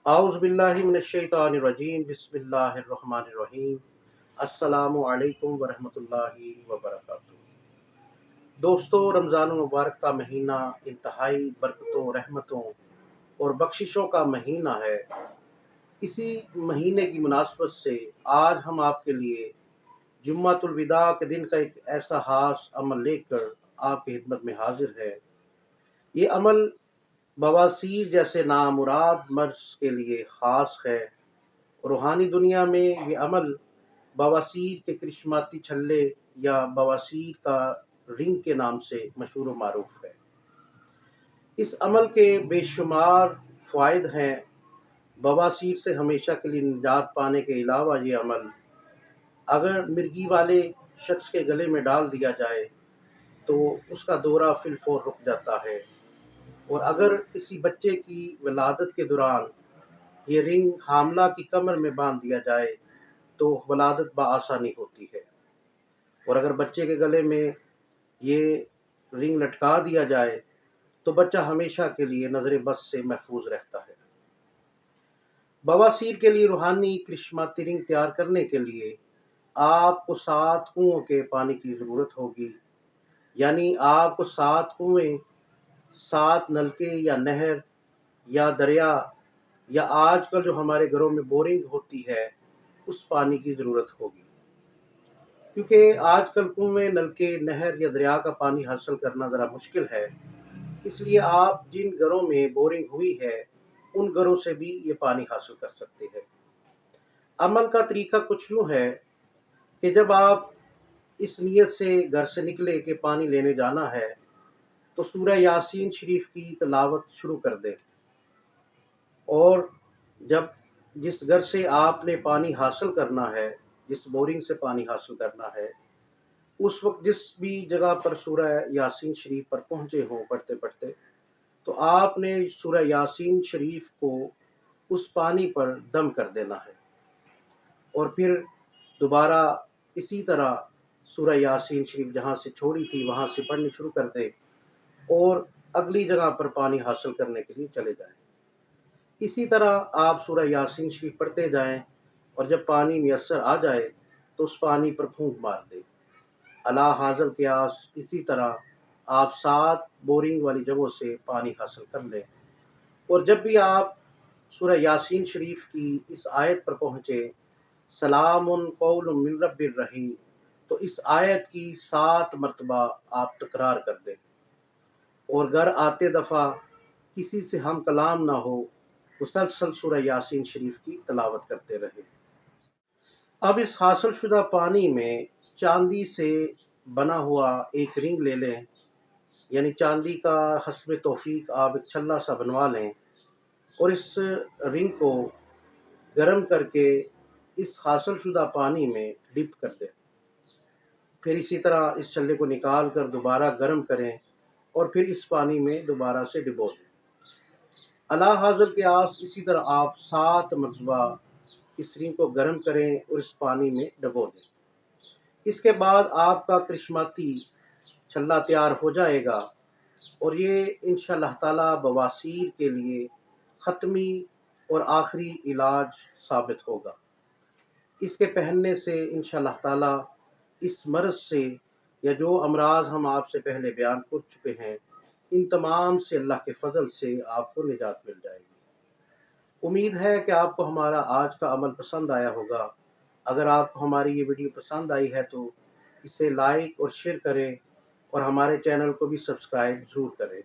اعوذ باللہ من الشیطان الرجیم بسم اللہ الرحمن الرحیم السلام علیکم ورحمۃ اللہ وبرکاتہ۔ دوستو، رمضان المبارک کا مہینہ انتہائی برکتوں، رحمتوں اور بخششوں کا مہینہ ہے۔ اسی مہینے کی مناسبت سے آج ہم آپ کے لیے جمعۃ الوداع کے دن کا ایک ایسا خاص عمل لے کر آپ کی خدمت میں حاضر ہے۔ یہ عمل بواسیر جیسے نامراد مرض کے لیے خاص ہے۔ روحانی دنیا میں یہ عمل بواسیر کے کرشماتی چھلے یا بواسیر کا رنگ کے نام سے مشہور و معروف ہے۔ اس عمل کے بے شمار فوائد ہیں۔ بواسیر سے ہمیشہ کے لیے نجات پانے کے علاوہ یہ عمل اگر مرگی والے شخص کے گلے میں ڈال دیا جائے تو اس کا دورہ فی الفور رک جاتا ہے، اور اگر کسی بچے کی ولادت کے دوران یہ رنگ حاملہ کی کمر میں باندھ دیا جائے تو ولادت بآسانی ہوتی ہے، اور اگر بچے کے گلے میں یہ رنگ لٹکا دیا جائے تو بچہ ہمیشہ کے لیے نظر بد سے محفوظ رہتا ہے۔ بواسیر کے لیے روحانی کرشماتی رنگ تیار کرنے کے لیے آپ کو 7 کنووں کے پانی کی ضرورت ہوگی، یعنی آپ کو 7 کنویں، 7 نلکے یا نہر یا دریا یا آج کل جو ہمارے گھروں میں بورنگ ہوتی ہے اس پانی کی ضرورت ہوگی، کیونکہ آج کل کنویں، نلکے، نہر یا دریا کا پانی حاصل کرنا ذرا مشکل ہے۔ اس لیے آپ جن گھروں میں بورنگ ہوئی ہے ان گھروں سے بھی یہ پانی حاصل کر سکتے ہیں۔ عمل کا طریقہ کچھ یوں ہے کہ جب آپ اس نیت سے گھر سے نکلے کہ پانی لینے جانا ہے تو سورہ یاسین شریف کی تلاوت شروع کر دیں، اور جب جس گھر سے آپ نے پانی حاصل کرنا ہے، جس بورنگ سے پانی حاصل کرنا ہے، اس وقت جس بھی جگہ پر سورہ یاسین شریف پر پہنچے ہوں پڑھتے پڑھتے، تو آپ نے سورہ یاسین شریف کو اس پانی پر دم کر دینا ہے، اور پھر دوبارہ اسی طرح سورہ یاسین شریف جہاں سے چھوڑی تھی وہاں سے پڑھنی شروع کر دیں اور اگلی جگہ پر پانی حاصل کرنے کے لیے چلے جائیں۔ اسی طرح آپ سورہ یاسین شریف پڑھتے جائیں، اور جب پانی میسر آ جائے تو اس پانی پر پھونک مار دیں۔ اللہ حاضر قیاس اسی طرح آپ 7 بورنگ والی جگہوں سے پانی حاصل کر لیں، اور جب بھی آپ سورہ یاسین شریف کی اس آیت پر پہنچے، سلام قول من رب الرحیم، تو اس آیت کی 7 مرتبہ آپ تکرار کر دیں، اور گھر آتے دفعہ کسی سے ہم کلام نہ ہو، مسلسل سورہ یاسین شریف کی تلاوت کرتے رہیں۔ اب اس حاصل شدہ پانی میں چاندی سے بنا ہوا ایک رنگ لے لیں، یعنی چاندی کا حسب توفیق آپ ایک چھلا سا بنوا لیں، اور اس رنگ کو گرم کر کے اس حاصل شدہ پانی میں ڈپ کر دیں۔ پھر اسی طرح اس چھلے کو نکال کر دوبارہ گرم کریں، اور پھر اس پانی میں دوبارہ سے ڈبو دیں۔ اللہ حاضر کے آس اسی طرح آپ 7 مرتبہ اس رنگ کو گرم کریں اور اس پانی میں ڈبو دیں۔ اس کے بعد آپ کا کرشماتی چھلا تیار ہو جائے گا، اور یہ انشاءاللہ تعالی بواسیر کے لیے ختمی اور آخری علاج ثابت ہوگا۔ اس کے پہننے سے انشاءاللہ تعالی اس مرض سے یا جو امراض ہم آپ سے پہلے بیان کر چکے ہیں، ان تمام سے اللہ کے فضل سے آپ کو نجات مل جائے گی۔ امید ہے کہ آپ کو ہمارا آج کا عمل پسند آیا ہوگا۔ اگر آپ کو ہماری یہ ویڈیو پسند آئی ہے تو اسے لائک اور شیئر کریں، اور ہمارے چینل کو بھی سبسکرائب ضرور کریں۔